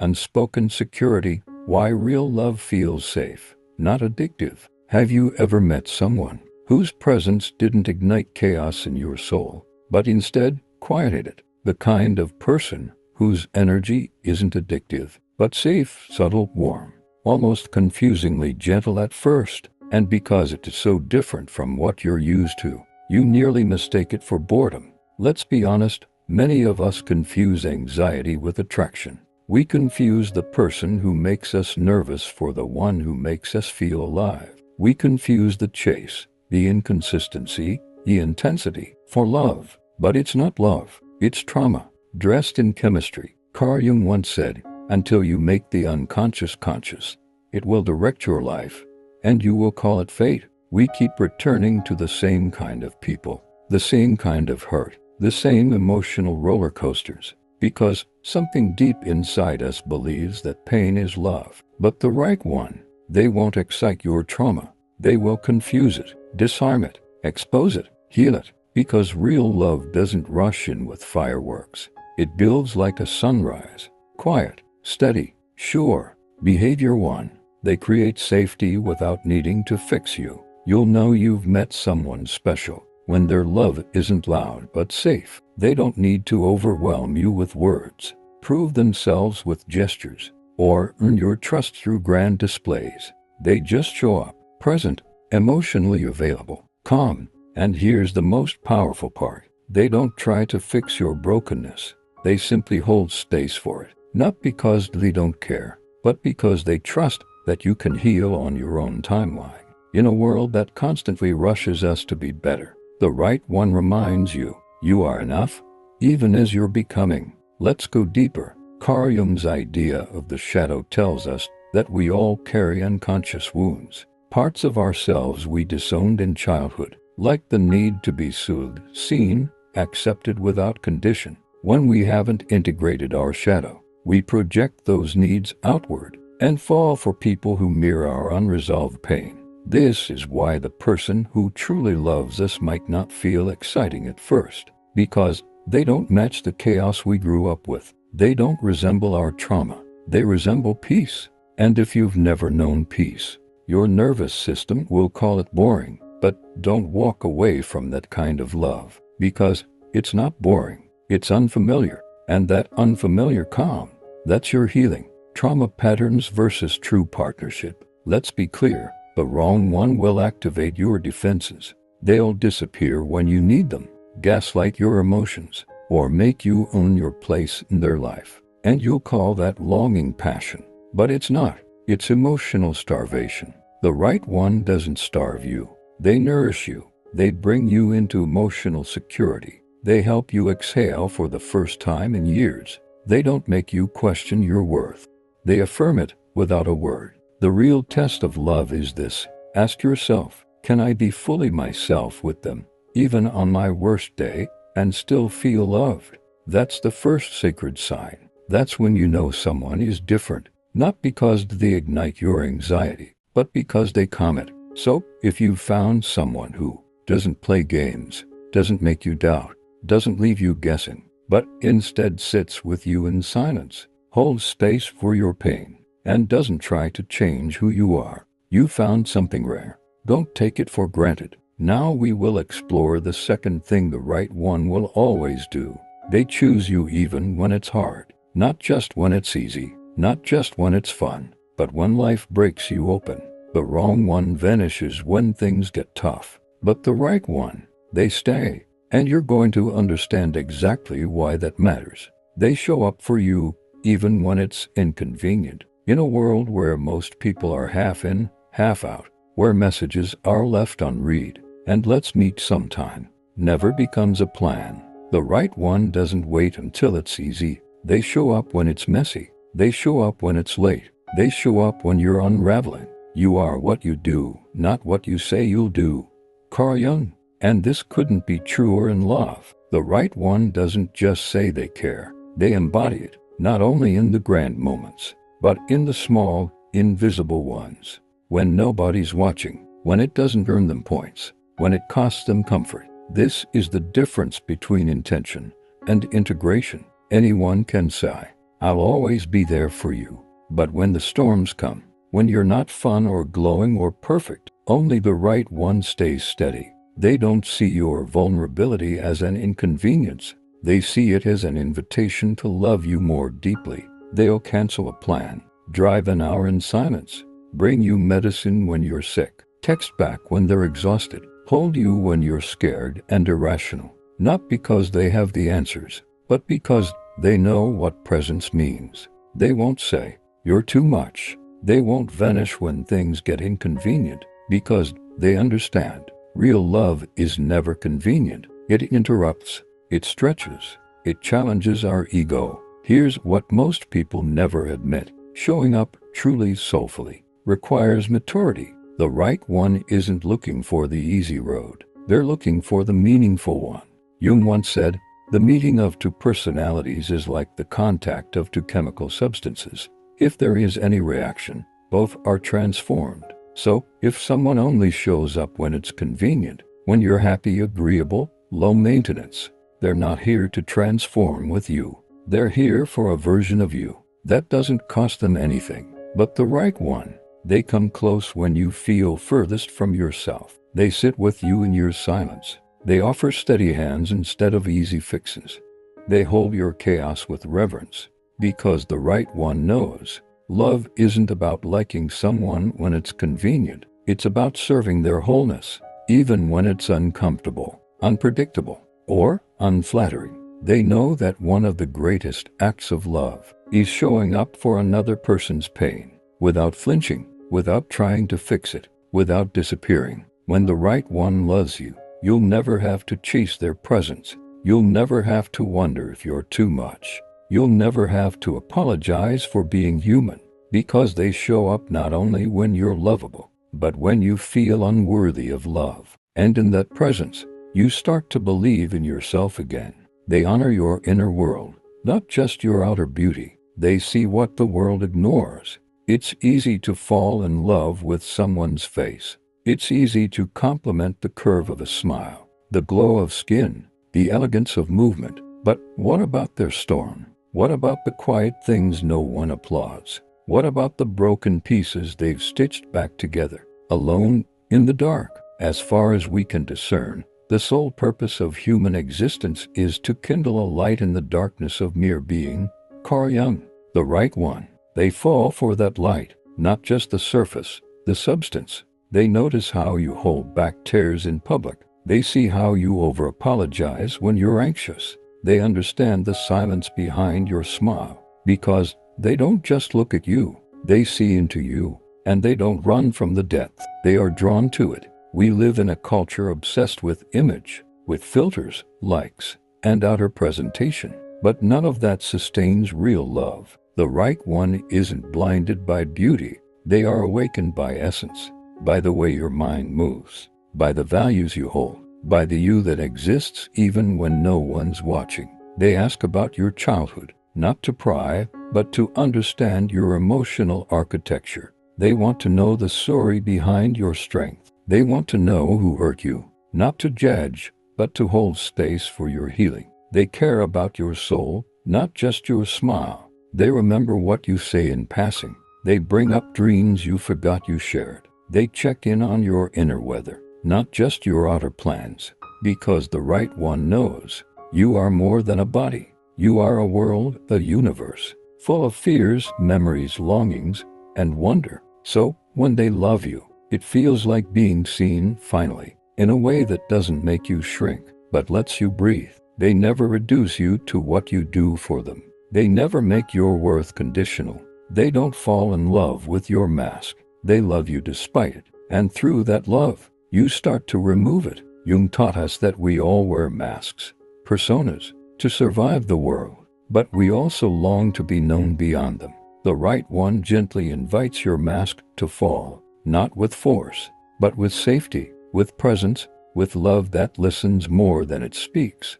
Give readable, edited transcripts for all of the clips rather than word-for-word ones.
unspoken security, why real love feels safe, not addictive. Have you ever met someone whose presence didn't ignite chaos in your soul, but instead quieted it? The kind of person whose energy isn't addictive, but safe, subtle, warm, almost confusingly gentle at first, and because it is so different from what you're used to, you nearly mistake it for boredom. Let's be honest, many of us confuse anxiety with attraction. We confuse the person who makes us nervous for the one who makes us feel alive. We confuse the chase, the inconsistency, the intensity for love. But it's not love, it's trauma, dressed in chemistry. Carl Jung once said, "Until you make the unconscious conscious, it will direct your life, and you will call it fate." We keep returning to the same kind of people, the same kind of hurt, the same emotional roller coasters, because something deep inside us believes that pain is love. But the right one, they won't excite your trauma. They will confuse it, disarm it, expose it, heal it, because real love doesn't rush in with fireworks. It builds like a sunrise, quiet, steady, sure. Behavior 1. They create safety without needing to fix you. You'll know you've met someone special when their love isn't loud but safe. They don't need to overwhelm you with words, prove themselves with gestures, or earn your trust through grand displays. They just show up, present, emotionally available, calm. And here's the most powerful part. They don't try to fix your brokenness. They simply hold space for it, not because they don't care, but because they trust that you can heal on your own timeline. In a world that constantly rushes us to be better, the right one reminds you, you are enough, even as you're becoming. Let's go deeper. Carl Jung's idea of the shadow tells us that we all carry unconscious wounds, parts of ourselves we disowned in childhood, like the need to be soothed, seen, accepted without condition. When we haven't integrated our shadow, we project those needs outward and fall for people who mirror our unresolved pain. This is why the person who truly loves us might not feel exciting at first, because they don't match the chaos we grew up with. They don't resemble our trauma. They resemble peace. And if you've never known peace, your nervous system will call it boring. But don't walk away from that kind of love, because it's not boring. It's unfamiliar. And that unfamiliar calm, that's your healing. Trauma patterns versus true partnership. Let's be clear. The wrong one will activate your defenses. They'll disappear when you need them, gaslight your emotions, or make you own your place in their life. And you'll call that longing passion. But it's not. It's emotional starvation. The right one doesn't starve you. They nourish you. They bring you into emotional security. They help you exhale for the first time in years. They don't make you question your worth. They affirm it without a word. The real test of love is this. Ask yourself, can I be fully myself with them, even on my worst day, and still feel loved? That's the first sacred sign. That's when you know someone is different, not because they ignite your anxiety, but because they calm it. So, if you've found someone who doesn't play games, doesn't make you doubt, doesn't leave you guessing, but instead sits with you in silence, holds space for your pain, and doesn't try to change who you are, you found something rare. Don't take it for granted. Now we will explore the second thing the right one will always do. They choose you even when it's hard. Not just when it's easy, not just when it's fun, but when life breaks you open. The wrong one vanishes when things get tough. But the right one, they stay. And you're going to understand exactly why that matters. They show up for you even when it's inconvenient. In a world where most people are half in, half out, where messages are left unread, and let's meet sometime never becomes a plan. The right one doesn't wait until it's easy. They show up when it's messy. They show up when it's late. They show up when you're unraveling. You are what you do, not what you say you'll do. Carl Jung. And this couldn't be truer in love. The right one doesn't just say they care. They embody it, not only in the grand moments, but in the small, invisible ones. When nobody's watching, when it doesn't earn them points, when it costs them comfort. This is the difference between intention and integration. Anyone can say, I'll always be there for you. But when the storms come, when you're not fun or glowing or perfect, only the right one stays steady. They don't see your vulnerability as an inconvenience. They see it as an invitation to love you more deeply. They'll cancel a plan, drive an hour in silence, bring you medicine when you're sick, text back when they're exhausted, hold you when you're scared and irrational. Not because they have the answers, but because they know what presence means. They won't say, "You're too much." They won't vanish when things get inconvenient, because they understand. Real love is never convenient. It interrupts, it stretches, it challenges our ego. Here's what most people never admit. Showing up truly soulfully requires maturity. The right one isn't looking for the easy road. They're looking for the meaningful one. Jung once said, "The meeting of two personalities is like the contact of two chemical substances. If there is any reaction, both are transformed." So, if someone only shows up when it's convenient, when you're happy, agreeable, low maintenance, they're not here to transform with you. They're here for a version of you that doesn't cost them anything. But the right one, they come close when you feel furthest from yourself. They sit with you in your silence. They offer steady hands instead of easy fixes. They hold your chaos with reverence, because the right one knows love isn't about liking someone when it's convenient. It's about serving their wholeness, even when it's uncomfortable, unpredictable, or unflattering. They know that one of the greatest acts of love is showing up for another person's pain, without flinching, without trying to fix it, without disappearing. When the right one loves you, you'll never have to chase their presence. You'll never have to wonder if you're too much. You'll never have to apologize for being human, because they show up not only when you're lovable, but when you feel unworthy of love. And in that presence, you start to believe in yourself again. They honor your inner world, not just your outer beauty. They see what the world ignores. It's easy to fall in love with someone's face. It's easy to compliment the curve of a smile, the glow of skin, the elegance of movement. But what about their storm? What about the quiet things no one applauds? What about the broken pieces they've stitched back together, alone, in the dark? As far as we can discern, the sole purpose of human existence is to kindle a light in the darkness of mere being. Carl Jung, the right one. They fall for that light, not just the surface, the substance. They notice how you hold back tears in public. They see how you over-apologize when you're anxious. They understand the silence behind your smile, because they don't just look at you, they see into you, and they don't run from the depth. They are drawn to it. We live in a culture obsessed with image, with filters, likes, and outer presentation. But none of that sustains real love. The right one isn't blinded by beauty. They are awakened by essence, by the way your mind moves, by the values you hold, by the you that exists even when no one's watching. They ask about your childhood, not to pry, but to understand your emotional architecture. They want to know the story behind your strength. They want to know who hurt you, not to judge, but to hold space for your healing. They care about your soul, not just your smile. They remember what you say in passing. They bring up dreams you forgot you shared. They check in on your inner weather, not just your outer plans, because the right one knows you are more than a body. You are a world, a universe, full of fears, memories, longings, and wonder. So, when they love you, it feels like being seen, finally, in a way that doesn't make you shrink, but lets you breathe. They never reduce you to what you do for them. They never make your worth conditional. They don't fall in love with your mask. They love you despite it. And through that love, you start to remove it. Jung taught us that we all wear masks, personas, to survive the world. But we also long to be known beyond them. The right one gently invites your mask to fall, not with force, but with safety, with presence, with love that listens more than it speaks.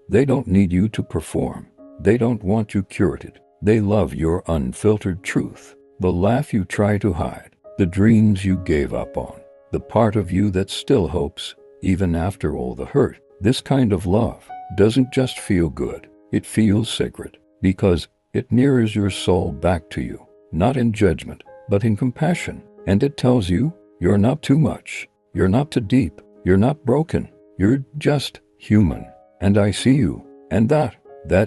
They don't need you to perform. They don't want you curated. They love your unfiltered truth, the laugh you try to hide, the dreams you gave up on, the part of you that still hopes, even after all the hurt. This kind of love doesn't just feel good, it feels sacred, because It mirrors your soul back to you, not in judgment, but in compassion. And it tells you, you're not too much, you're not too deep, you're not broken, you're just human. And I see you. And that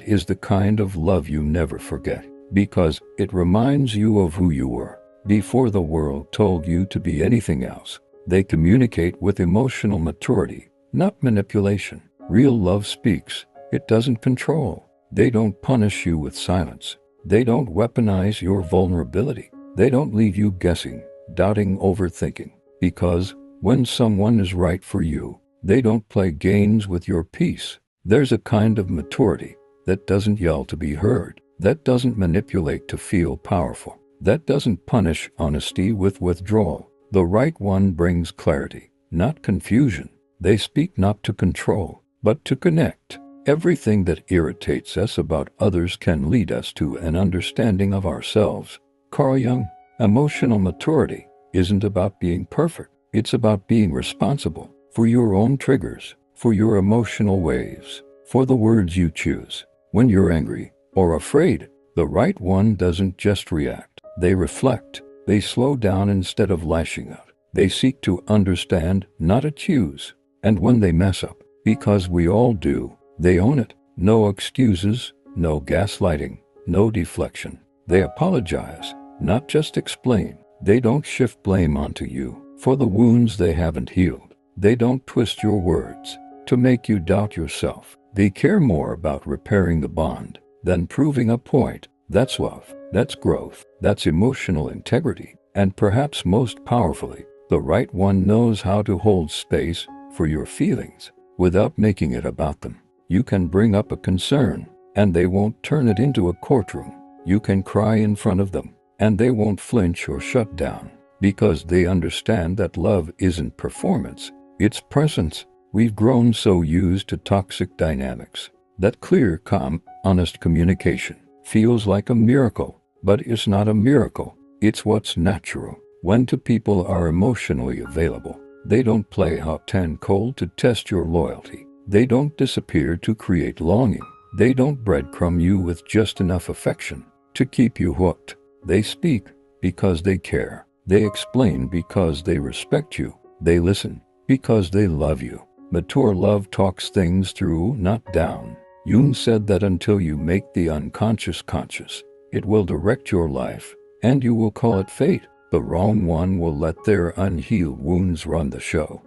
is the kind of love you never forget, because it reminds you of who you were before the world told you to be anything else. They communicate with emotional maturity, not manipulation. Real love speaks. It doesn't control. They don't punish you with silence. They don't weaponize your vulnerability. They don't leave you guessing, doubting, overthinking. Because when someone is right for you, they don't play games with your peace. There's a kind of maturity that doesn't yell to be heard, that doesn't manipulate to feel powerful, that doesn't punish honesty with withdrawal. The right one brings clarity, not confusion. They speak not to control, but to connect. Everything that irritates us about others can lead us to an understanding of ourselves. Carl Jung. Emotional maturity isn't about being perfect. It's about being responsible for your own triggers, for your emotional waves, for the words you choose. When you're angry or afraid, the right one doesn't just react. They reflect. They slow down instead of lashing out. They seek to understand, not accuse. And when they mess up, because we all do, they own it. No excuses, no gaslighting, no deflection. They apologize, not just explain. They don't shift blame onto you for the wounds they haven't healed. They don't twist your words to make you doubt yourself. They care more about repairing the bond than proving a point. That's love. That's growth. That's emotional integrity. And perhaps most powerfully, the right one knows how to hold space for your feelings without making it about them. You can bring up a concern, and they won't turn it into a courtroom. You can cry in front of them, and they won't flinch or shut down, because they understand that love isn't performance, it's presence. We've grown so used to toxic dynamics that clear, calm, honest communication feels like a miracle, but it's not a miracle. It's what's natural. When two people are emotionally available, they don't play hot and cold to test your loyalty. They don't disappear to create longing. They don't breadcrumb you with just enough affection to keep you hooked. They speak because they care. They explain because they respect you. They listen because they love you. Mature love talks things through, not down. Jung said that until you make the unconscious conscious, it will direct your life, and you will call it fate. The wrong one will let their unhealed wounds run the show.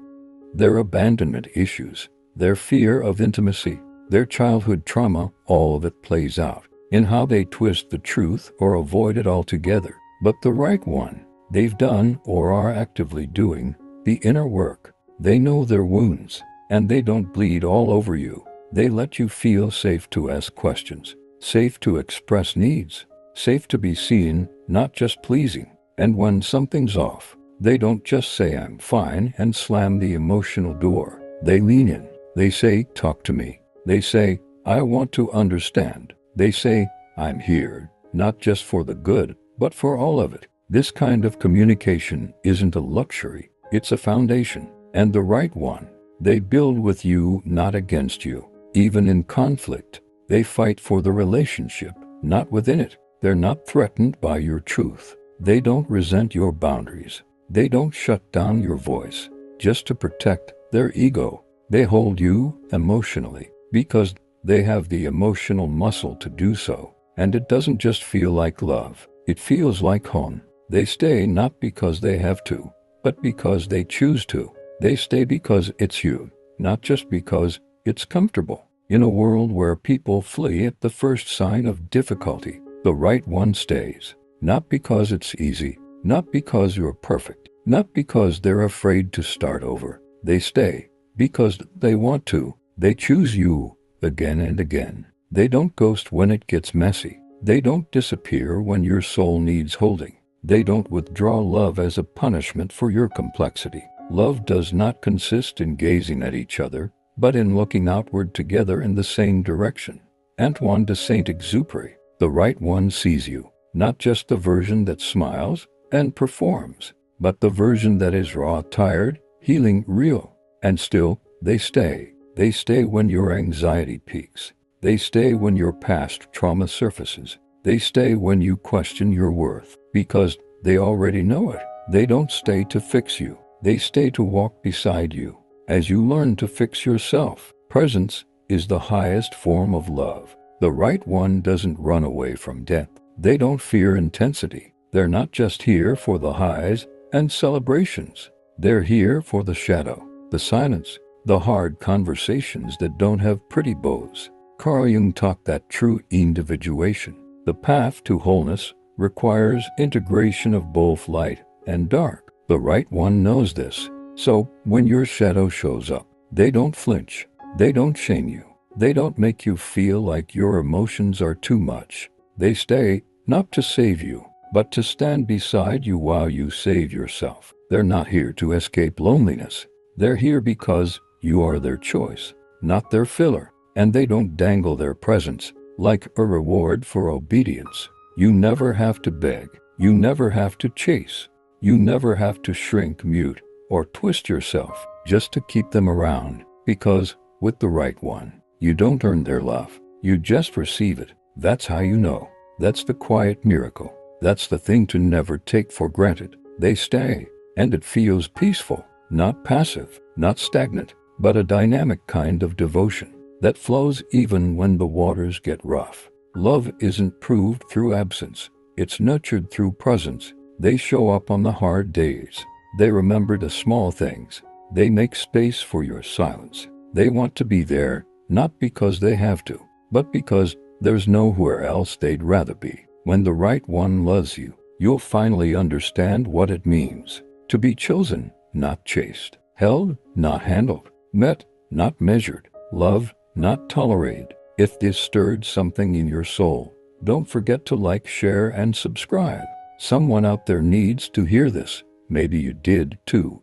Their abandonment issues, their fear of intimacy, their childhood trauma, all of it plays out in how they twist the truth or avoid it altogether. But the right one, they've done or are actively doing the inner work. They know their wounds, and they don't bleed all over you. They let you feel safe to ask questions, safe to express needs, safe to be seen, not just pleasing. And when something's off, they don't just say I'm fine and slam the emotional door. They lean in. They say, talk to me. They say, I want to understand. They say, I'm here, not just for the good, but for all of it. This kind of communication isn't a luxury, it's a foundation. And the right one, they build with you, not against you. Even in conflict, they fight for the relationship, not within it. They're not threatened by your truth. They don't resent your boundaries. They don't shut down your voice just to protect their ego. They hold you emotionally because they have the emotional muscle to do so. And it doesn't just feel like love. It feels like home. They stay not because they have to, but because they choose to. They stay because it's you, not just because it's comfortable. In a world where people flee at the first sign of difficulty, the right one stays. Not because it's easy, not because you're perfect, not because they're afraid to start over. They stay because they want to. They choose you again and again. They don't ghost when it gets messy. They don't disappear when your soul needs holding. They don't withdraw love as a punishment for your complexity. Love does not consist in gazing at each other, but in looking outward together in the same direction. Antoine de Saint-Exupéry, the right one sees you, not just the version that smiles and performs, but the version that is raw, tired, healing, real. And still, they stay. They stay when your anxiety peaks. They stay when your past trauma surfaces. They stay when you question your worth, because they already know it. They don't stay to fix you. They stay to walk beside you as you learn to fix yourself. Presence is the highest form of love. The right one doesn't run away from death. They don't fear intensity. They're not just here for the highs and celebrations. They're here for the shadow, the silence, the hard conversations that don't have pretty bows. Carl Jung taught that true individuation, the path to wholeness, requires integration of both light and dark. The right one knows this. So, when your shadow shows up, they don't flinch. They don't shame you. They don't make you feel like your emotions are too much. They stay, not to save you, but to stand beside you while you save yourself. They're not here to escape loneliness. They're here because you are their choice, not their filler. And they don't dangle their presence like a reward for obedience. You never have to beg. You never have to chase. You never have to shrink, mute, or twist yourself just to keep them around. Because with the right one, you don't earn their love. You just receive it. That's how you know. That's the quiet miracle. That's the thing to never take for granted. They stay, and it feels peaceful, not passive, not stagnant, but a dynamic kind of devotion that flows even when the waters get rough. Love isn't proved through absence. It's nurtured through presence. They show up on the hard days. They remember the small things. They make space for your silence. They want to be there, not because they have to, but because there's nowhere else they'd rather be. When the right one loves you, you'll finally understand what it means to be chosen, not chased, held, not handled, met, not measured, loved, not tolerated. If this stirred something in your soul, don't forget to like, share, and subscribe. Someone out there needs to hear this. Maybe you did too.